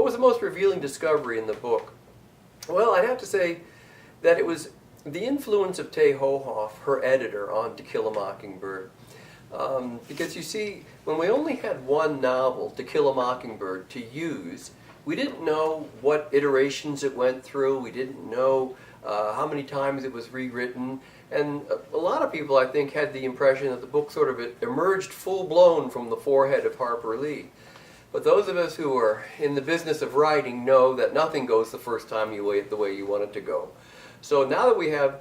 was the most revealing discovery in the book? Well, I'd have to say that it was the influence of Tay Hohoff, her editor, on To Kill a Mockingbird. Because you see, when we only had one novel, To Kill a Mockingbird, to use, we didn't know what iterations it went through, we didn't know how many times it was rewritten, and a lot of people, I think, had the impression that the book sort of emerged full-blown from the forehead of Harper Lee. But those of us who are in the business of writing know that nothing goes the first time you wait the way you want it to go. So now that we have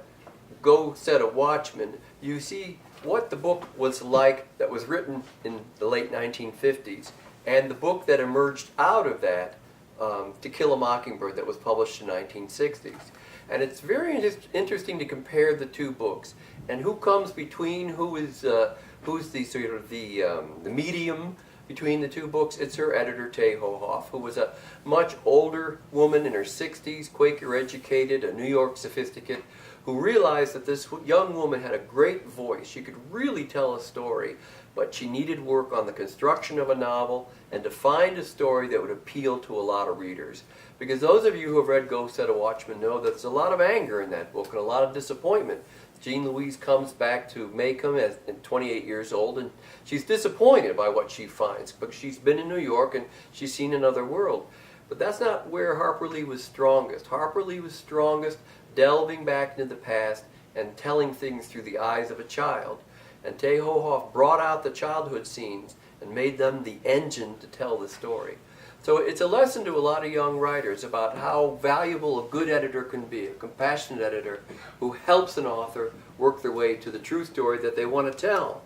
Go Set a Watchman, you see what the book was like that was written in the late 1950s, and the book that emerged out of that, To Kill a Mockingbird, that was published in the 1960s. And it's very interesting to compare the two books, and who comes between, who's the sort of the medium between the two books. It's her editor, Tay Hohoff, who was a much older woman in her 60s, Quaker educated, a New York sophisticate, who realized that this young woman had a great voice. She could really tell a story, but she needed work on the construction of a novel and to find a story that would appeal to a lot of readers. Because those of you who have read Go Set a Watchman know that there's a lot of anger in that book and a lot of disappointment. Jean Louise comes back to Macomb at 28 years old, and she's disappointed by what she finds, but she's been in New York and she's seen another world. But that's not where Harper Lee was strongest. Harper Lee was strongest delving back into the past and telling things through the eyes of a child. And Tay Hohoff brought out the childhood scenes and made them the engine to tell the story. So it's a lesson to a lot of young writers about how valuable a good editor can be, a compassionate editor who helps an author work their way to the true story that they want to tell.